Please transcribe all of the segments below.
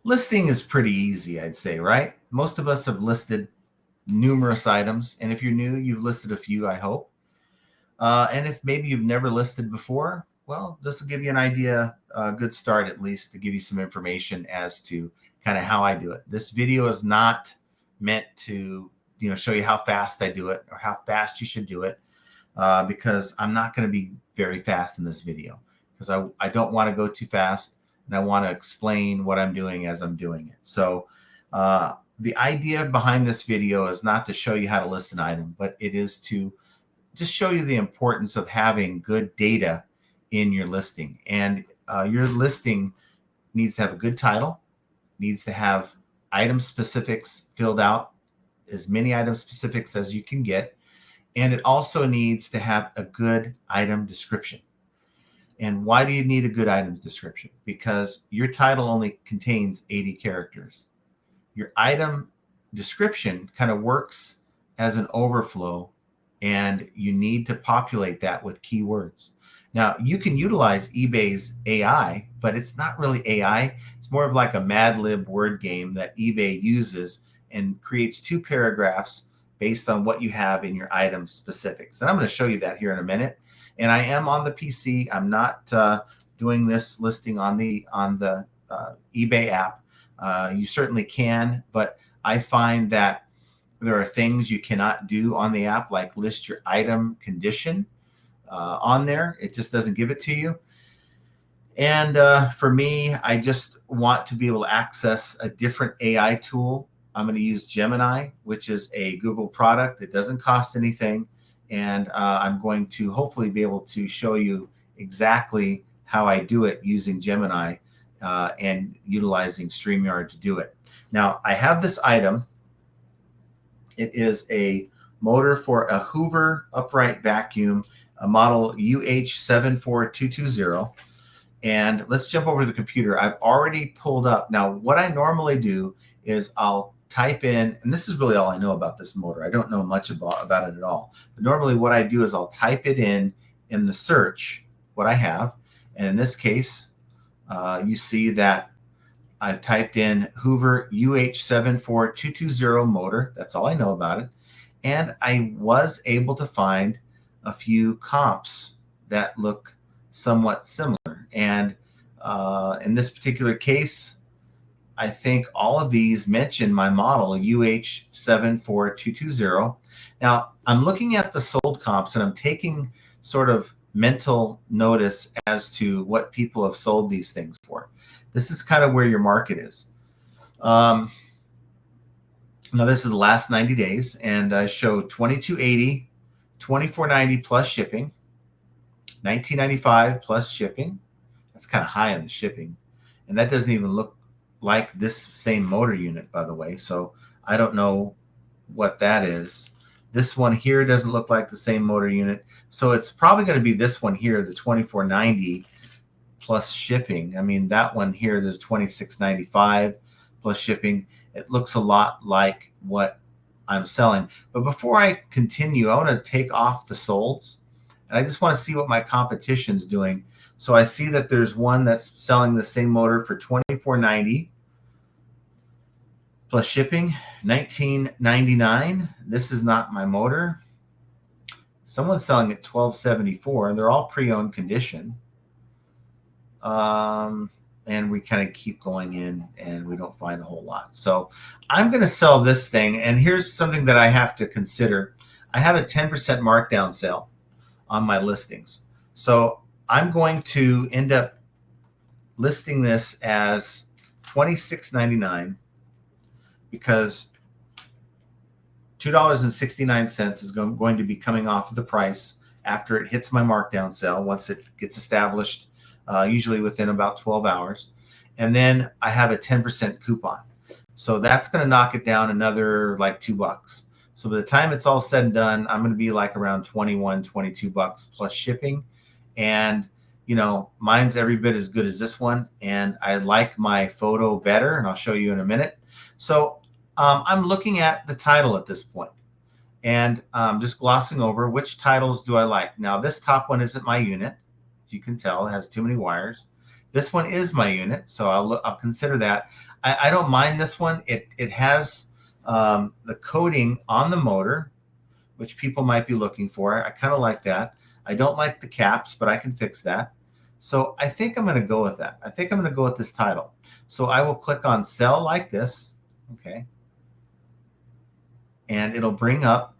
Listing is pretty easy, I'd say, right? Most of us have listed numerous items. And if you're new, you've listed a few, I hope. And if maybe you've never listed before, well, this will give you an idea, a good start at least, to give you some information as to kind of how I do it. This video is not meant to, show you how fast I do it or how fast you should do it, because I'm not going to be very fast in this video because I don't want to go too fast and I want to explain what I'm doing as I'm doing it. So the idea behind this video is not to show you how to list an item, but it is to just show you the importance of having good data in your listing. And your listing needs to have a good title, needs to have item specifics filled out, as many item specifics as you can get. And it also needs to have a good item description. And why do you need a good item description? Because your title only contains 80 characters. Your item description kind of works as an overflow, and you need to populate that with keywords. Now, you can utilize eBay's AI, but it's not really AI. It's more of like a Mad Lib word game that eBay uses and creates 2 paragraphs based on what you have in your item specifics. And I'm going to show you that here in a minute. And I am on the PC. I'm not doing this listing on the eBay app. You certainly can, but I find that there are things you cannot do on the app, like list your item condition on there. It just doesn't give it to you. And for me, I just want to be able to access a different AI tool. I'm going to use Gemini, which is a Google product. It doesn't cost anything. And I'm going to hopefully be able to show you exactly how I do it using Gemini and utilizing StreamYard to do it. Now, I have this item. It is a motor for a Hoover upright vacuum, a model UH74220. And let's jump over to the computer. I've already pulled up. Now, what I normally do is I'll type in, and this is really all I know about this motor. I don't know much about it at all. But normally what I do is I'll type it in the search, what I have. And in this case, you see that I've typed in Hoover UH74220 motor. That's all I know about it. And I was able to find a few comps that look somewhat similar. And in this particular case, I think all of these mention my model UH74220. Now, I'm looking at the sold comps and I'm taking sort of mental notice as to what people have sold these things for. This is kind of where your market is. Now, this is the last 90 days, and I show $22.80, $24.90 plus shipping, $19.95 plus shipping. That's kind of high on the shipping. And that doesn't even look like this same motor unit, by the way. So I don't know what that is. This one here doesn't look like the same motor unit. So it's probably going to be this one here, the $24.90 plus shipping. I mean, that one here, there's $26.95 plus shipping. It looks a lot like what I'm selling. But before I continue, I want to take off the solds. And I just want to see what my competition's doing. So I see that there's one that's selling the same motor for $24.90 plus shipping, $19.99. This is not my motor. Someone's selling it $12.74, and they're all pre-owned condition. And we kind of keep going in and we don't find a whole lot. So I'm going to sell this thing. And here's something that I have to consider. I have a 10% markdown sale on my listings. So I'm going to end up listing this as $26.99 because $2.69 is going to be coming off of the price after it hits my markdown sale once it gets established. Usually within about 12 hours. And then I have a 10% coupon. So that's going to knock it down another like $2. So by the time it's all said and done, I'm going to be like around 21, 22 bucks plus shipping. And, you know, mine's every bit as good as this one. And I like my photo better, and I'll show you in a minute. So I'm looking at the title at this point and just glossing over which titles do I like. Now, this top one isn't my unit. You can tell it has too many wires. This one is my unit, so I'll consider that. I don't mind this one. It has the coating on the motor, which people might be looking for. I kind of like that. I don't like the caps, but I can fix that. So I think I'm going to go with that. I think I'm going to go with this title. So I will click on sell like this. Okay. And it'll bring up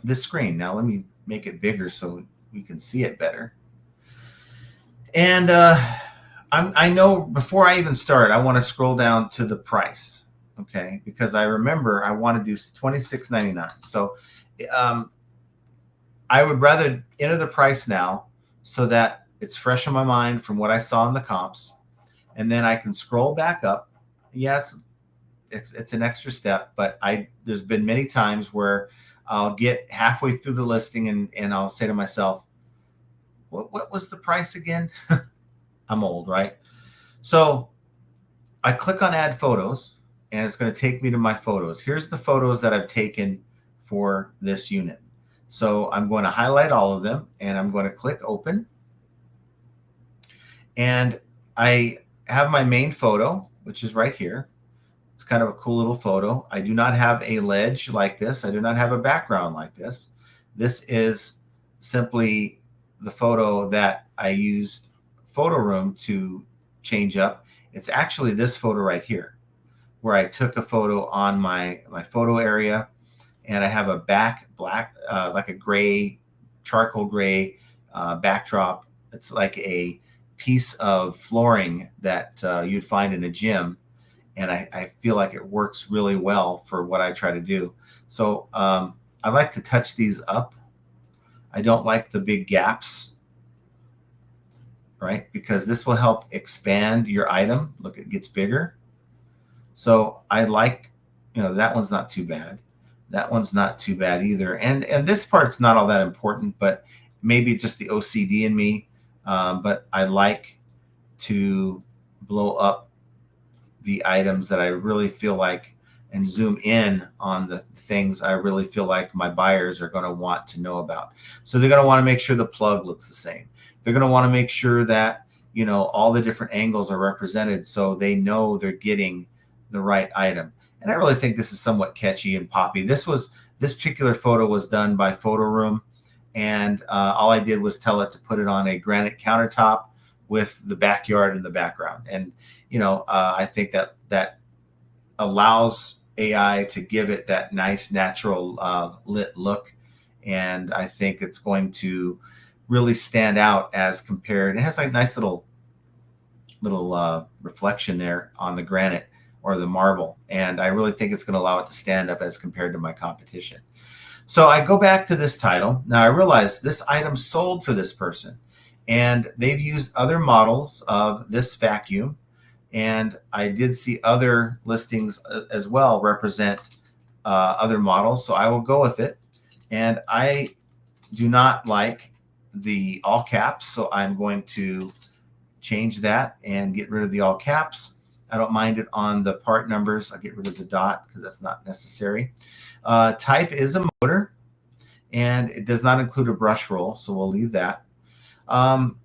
this screen. Now let me make it bigger so you can see it better. And I know before I even start, I want to scroll down to the price. Okay. Because I remember I want to do $26.99. So I would rather enter the price now so that it's fresh in my mind from what I saw in the comps. And then I can scroll back up. Yeah, it's an extra step, but there's been many times where I'll get halfway through the listing and I'll say to myself, what was the price again? I'm old, right? So I click on add photos and it's going to take me to my photos. Here's the photos that I've taken for this unit. So I'm going to highlight all of them and I'm going to click open. And I have my main photo, which is right here. It's kind of a cool little photo. I do not have a ledge like this. I do not have a background like this. This is simply the photo that I used Photo Room to change up. It's actually this photo right here, where I took a photo on my photo area, and I have a back black, like a gray, charcoal gray backdrop. It's like a piece of flooring that you'd find in a gym. And I feel like it works really well for what I try to do. So I like to touch these up. I don't like the big gaps, right? Because this will help expand your item. Look, it gets bigger. So I like, that one's not too bad. That one's not too bad either. And this part's not all that important, but maybe just the OCD in me. But I like to blow up the items that I really feel like and zoom in on the things I really feel like my buyers are going to want to know about. So they're going to want to make sure the plug looks the same. They're going to want to make sure that, all the different angles are represented so they know they're getting the right item. And I really think this is somewhat catchy and poppy. This particular photo was done by Photo Room, and all I did was tell it to put it on a granite countertop with the backyard in the background. And I think that allows AI to give it that nice natural lit look, and I think it's going to really stand out as compared. It has like nice little reflection there on the granite or the marble, and I really think it's going to allow it to stand up as compared to my competition. So I go back to this title. Now I realize this item sold for this person, and they've used other models of this vacuum. And I did see other listings as well represent other models. So I will go with it. And I do not like the all caps. So I'm going to change that and get rid of the all caps. I don't mind it on the part numbers. I'll get rid of the dot because that's not necessary. Type is a motor, and it does not include a brush roll. So we'll leave that.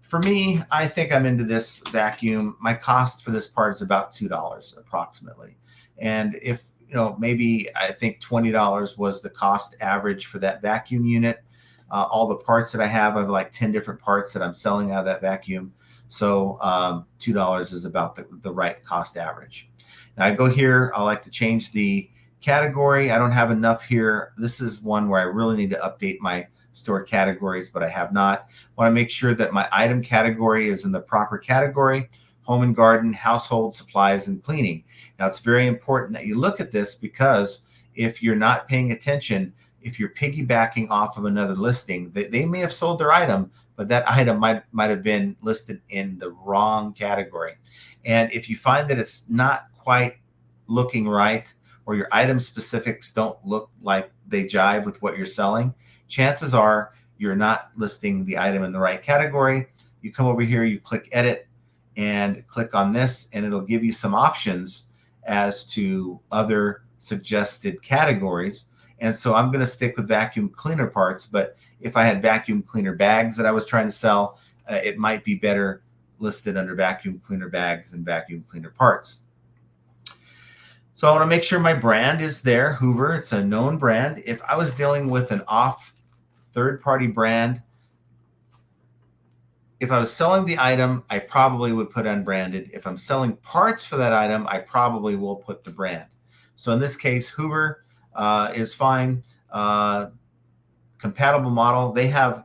For me, I think I'm into this vacuum. My cost for this part is about $2 approximately. And if, maybe I think $20 was the cost average for that vacuum unit. All the parts that I have like 10 different parts that I'm selling out of that vacuum. So $2 is about the right cost average. Now I go here. I like to change the category. I don't have enough here. This is one where I really need to update my store categories, but I have not. I want to make sure that my item category is in the proper category: home and garden, household supplies, and cleaning. Now it's very important that you look at this, because if you're not paying attention, if you're piggybacking off of another listing, they may have sold their item, but that item might have been listed in the wrong category. And if you find that it's not quite looking right, or your item specifics don't look like they jive with what you're selling, chances are you're not listing the item in the right category. You come over here, you click edit and click on this, and it'll give you some options as to other suggested categories. And so I'm going to stick with vacuum cleaner parts, but if I had vacuum cleaner bags that I was trying to sell, it might be better listed under vacuum cleaner bags and vacuum cleaner parts. So I want to make sure my brand is there, Hoover. It's a known brand. If I was dealing with an off third-party brand, if I was selling the item, I probably would put unbranded. If I'm selling parts for that item, I probably will put the brand. So in this case, Hoover is fine. Compatible model. They have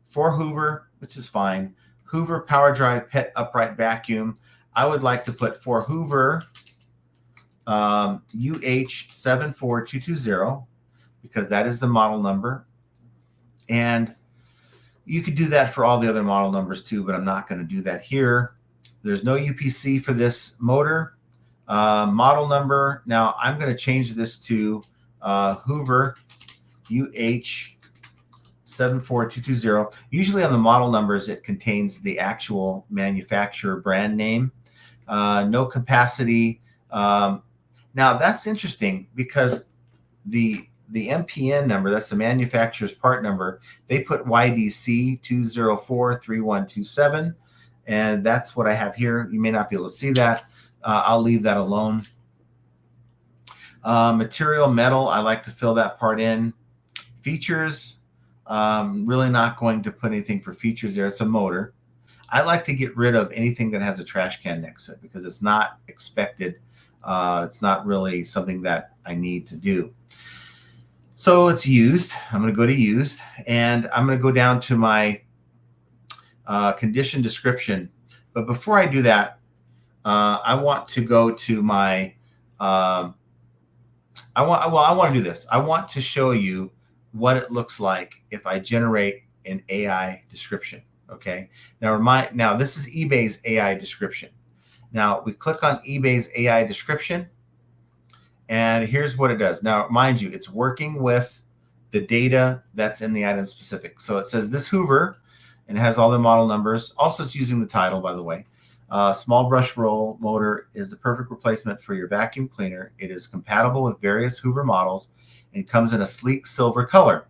for Hoover, which is fine. Hoover Power Drive Pet Upright Vacuum. I would like to put for Hoover UH74220 because that is the model number. And you could do that for all the other model numbers too, but I'm not going to do that here. There's no UPC for this motor. Model number. Now I'm going to change this to Hoover UH74220. Usually on the model numbers, it contains the actual manufacturer brand name. No capacity. Now that's interesting because the MPN number, that's the manufacturer's part number, they put YDC 2043127, and that's what I have here. You may not be able to see that. I'll leave that alone. Material metal, I like to fill that part in. Features, really not going to put anything for features there. It's a motor. I like to get rid of anything that has a trash can next to it because it's not expected. It's not really something that I need to do. So it's used. I'm going to go to used, and I'm going to go down to my condition description. But before I do that, I want to go to my. I want to do this. I want to show you what it looks like if I generate an AI description. Okay. Now this is eBay's AI description. Now we click on eBay's AI description. And here's what it does. Now, mind you, it's working with the data that's in the item specific. So it says this Hoover, and it has all the model numbers. Also, it's using the title, by the way. Small brush roll motor is the perfect replacement for your vacuum cleaner. It is compatible with various Hoover models and comes in a sleek silver color.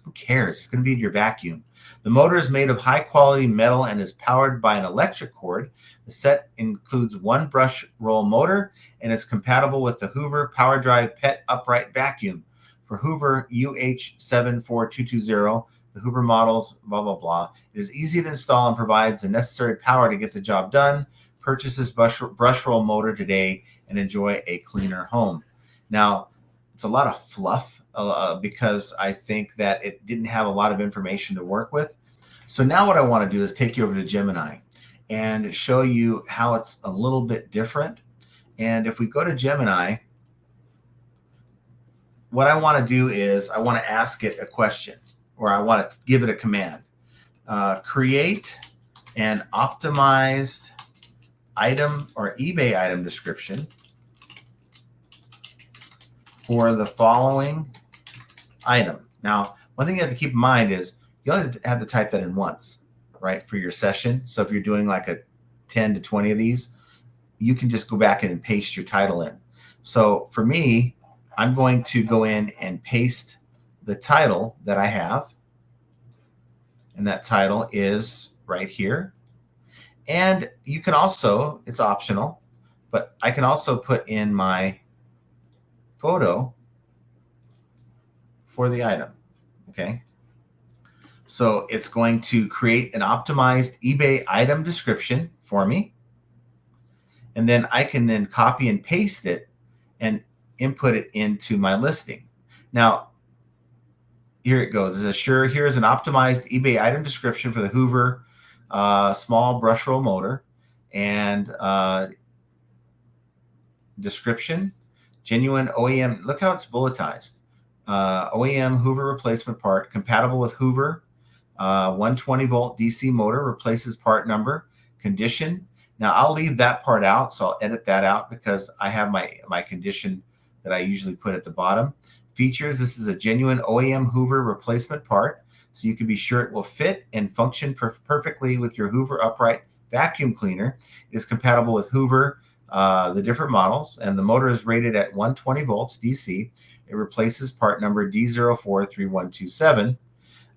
Who cares? It's going to be in your vacuum. The motor is made of high-quality metal and is powered by an electric cord. The set includes one brush roll motor and is compatible with the Hoover Power Drive Pet Upright Vacuum. For Hoover UH74220, the Hoover models, blah, blah, blah. It is easy to install and provides the necessary power to get the job done. Purchase this brush roll motor today and enjoy a cleaner home. Now, it's a lot of fluff because I think that it didn't have a lot of information to work with. So now what I want to do is take you over to Gemini and show you how it's a little bit different. And if we go to Gemini, what I want to do is I want to ask it a question, or I want to give it a command. Create an optimized item or eBay item description for the following item. Now, one thing you have to keep in mind is you only have to type that in once, right, for your session. So if you're doing like a 10 to 20 of these, you can just go back in and paste your title in. So for me, I'm going to go in and paste the title that I have. And that title is right here. And you can also, it's optional, but I can also put in my photo for the item. Okay. So it's going to create an optimized eBay item description for me. And then I can then copy and paste it and input it into my listing. Now, here it goes. It says, sure, here's an optimized eBay item description for the Hoover small brush roll motor. And description, genuine OEM. Look how it's bulletized. OEM Hoover replacement part, compatible with Hoover. 120 volt DC motor, replaces part number. Condition. Now I'll leave that part out, so I'll edit that out because I have my condition that I usually put at the bottom. Features, this is a genuine OEM Hoover replacement part, so you can be sure it will fit and function perfectly with your Hoover upright vacuum cleaner. It is compatible with Hoover, the different models, and the motor is rated at 120 volts DC. It replaces part number D043127.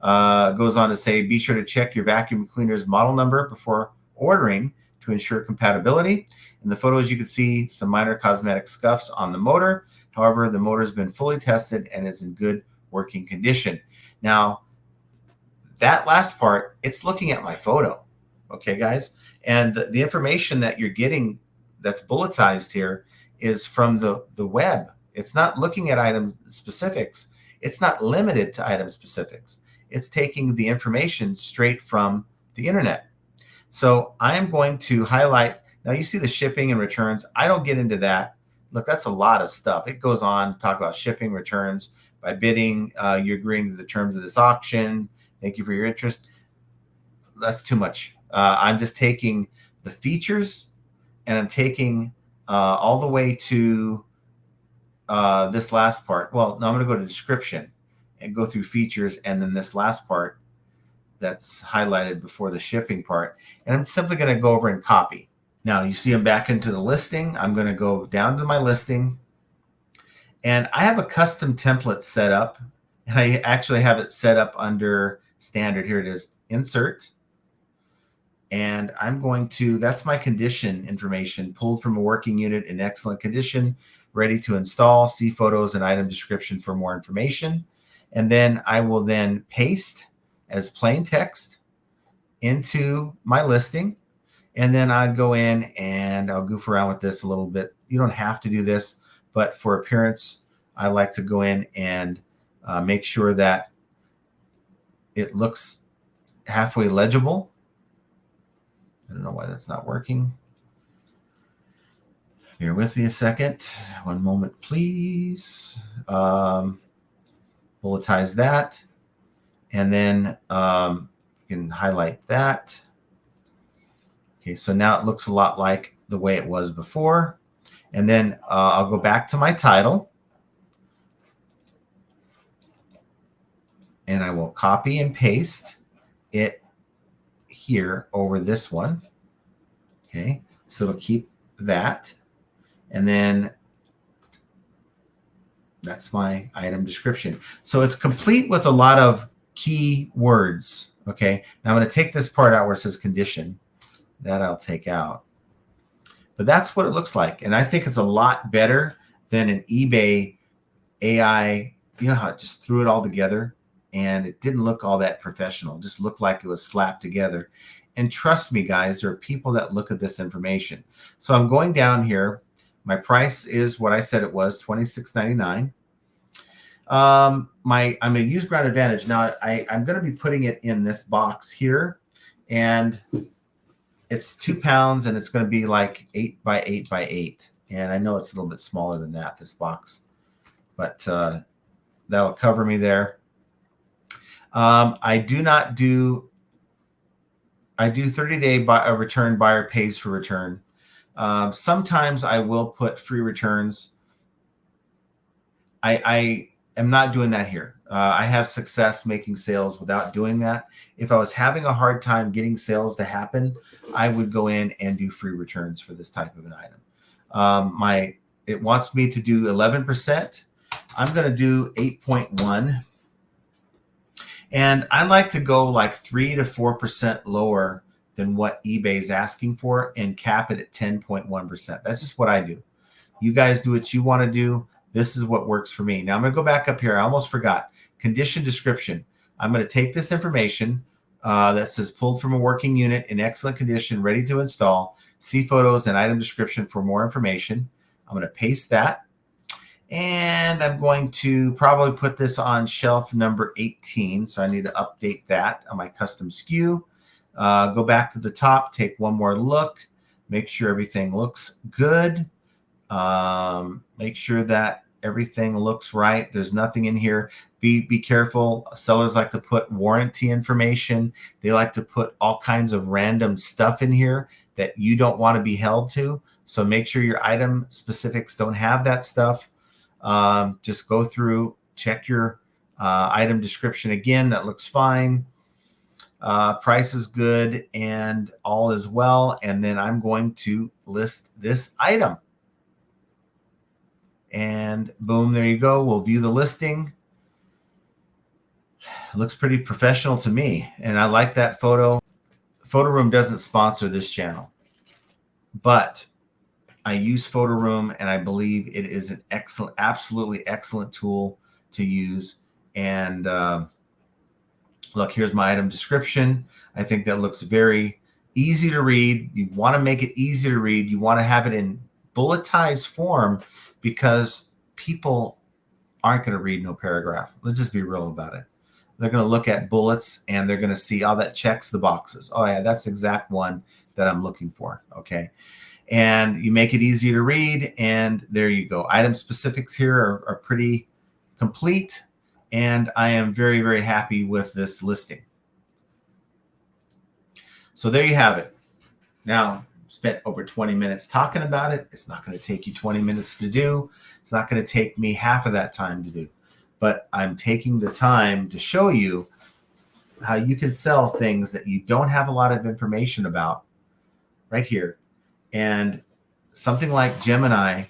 Goes on to say, be sure to check your vacuum cleaner's model number before ordering to ensure compatibility. In the photos, you can see some minor cosmetic scuffs on the motor. However, the motor has been fully tested and is in good working condition. Now, that last part, it's looking at my photo. Okay, guys? And the information that you're getting that's bulletized here is from the web. It's not looking at item specifics. It's not limited to item specifics. It's taking the information straight from the internet. So I am going to highlight. Now you see the shipping and returns. I don't get into that. Look, that's a lot of stuff. It goes on to talk about shipping, returns. By bidding, you're agreeing to the terms of this auction. Thank you for your interest. That's too much. I'm just taking the features and I'm taking all the way to this last part. Well, now I'm going to go to description and go through features and then this last part that's highlighted before the shipping part. And I'm simply going to go over and copy. Now you see I'm back into the listing. I'm going to go down to my listing. And I have a custom template set up. And I actually have it set up under standard. Here it is, insert. And I'm going to, that's my condition information pulled from a working unit in excellent condition, ready to install. See photos and item description for more information. And then I will then paste as plain text into my listing. And then I'd go in and I'll goof around with this a little bit. You don't have to do this, but for appearance, I like to go in and make sure that it looks halfway legible. I don't know why that's not working. Bear with me a second. One moment, please. Bulletize that. And then you can highlight that. Okay, so now it looks a lot like the way it was before. And then I'll go back to my title. And I will copy and paste it here over this one. Okay, so it'll keep that. And then that's my item description. So it's complete with a lot of key words. Okay, now I'm going to take this part out where it says condition. That I'll take out. But that's what it looks like. And I think it's a lot better than an eBay AI. You know how it just threw it all together and it didn't look all that professional. It just looked like it was slapped together. And trust me, guys, there are people that look at this information. So I'm going down here. My price is what I said it was, $26.99. I'm a use ground advantage. Now I'm going to be putting it in this box here, and it's 2 pounds, and it's going to be like 8 by 8 by 8. And I know it's a little bit smaller than that, this box, but that'll cover me there. I do 30-day return, buyer pays for return. Sometimes I will put free returns. I am not doing that here. I have success making sales without doing that. If I was having a hard time getting sales to happen, I would go in and do free returns for this type of an item. It wants me to do 11%. I'm going to do 8.1. And I like to go like 3 to 4% lower than what eBay is asking for and cap it at 10.1%. That's just what I do. You guys do what you want to do. This is what works for me. Now I'm going to go back up here. I almost forgot. Condition description. I'm going to take this information that says pulled from a working unit in excellent condition, ready to install. See photos and item description for more information. I'm going to paste that. And I'm going to probably put this on shelf number 18. So I need to update that on my custom SKU. Go back to the top, take one more look, make sure everything looks good. Make sure that everything looks right. There's nothing in here. Be careful. Sellers like to put warranty information. They like to put all kinds of random stuff in here that you don't want to be held to. So make sure your item specifics don't have that stuff. Just go through, check your item description again. That looks fine. Price is good and all is well. And then I'm going to list this item. And boom, there you go. We'll view the listing. It looks pretty professional to me, and I like that photo. Photo Room doesn't sponsor this channel, but I use Photo Room, and I believe it is an excellent, absolutely excellent tool to use. And look, here's my item description. I think that looks very easy to read. You want to make it easy to read. You want to have it in bulletized form because people aren't going to read no paragraph. Let's just be real about it. They're going to look at bullets and they're going to see, oh, that checks the boxes. Oh, yeah, that's the exact one that I'm looking for. Okay. And you make it easy to read. And there you go. Item specifics here are pretty complete. And I am very, very happy with this listing. So there you have it. Now, spent over 20 minutes talking about it. It's not going to take you 20 minutes to do. It's not going to take me half of that time to do. But I'm taking the time to show you how you can sell things that you don't have a lot of information about right here. And something like Gemini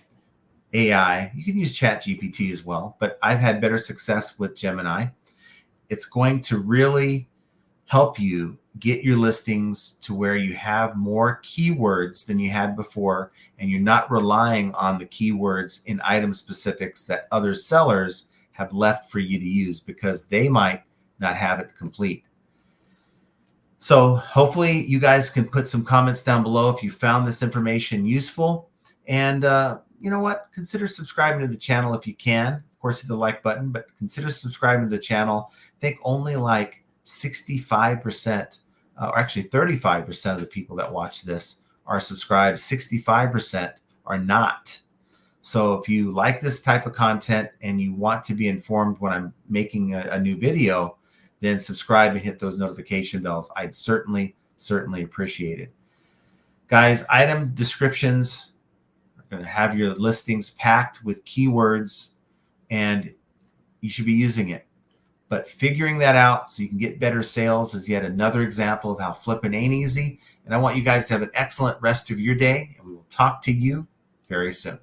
AI, you can use ChatGPT as well, but I've had better success with Gemini. It's going to really help you get your listings to where you have more keywords than you had before, and you're not relying on the keywords in item specifics that other sellers have left for you to use because they might not have it complete. So hopefully you guys can put some comments down below if you found this information useful. And you know what? Consider subscribing to the channel if you can. Of course, hit the like button, but consider subscribing to the channel. I think only like 65%, or actually 35% of the people that watch this are subscribed. 65% are not. So if you like this type of content and you want to be informed when I'm making a new video, then subscribe and hit those notification bells. I'd certainly appreciate it. Guys, item descriptions are going to have your listings packed with keywords, and you should be using it. But figuring that out so you can get better sales is yet another example of how flipping ain't easy. And I want you guys to have an excellent rest of your day, and we will talk to you very soon.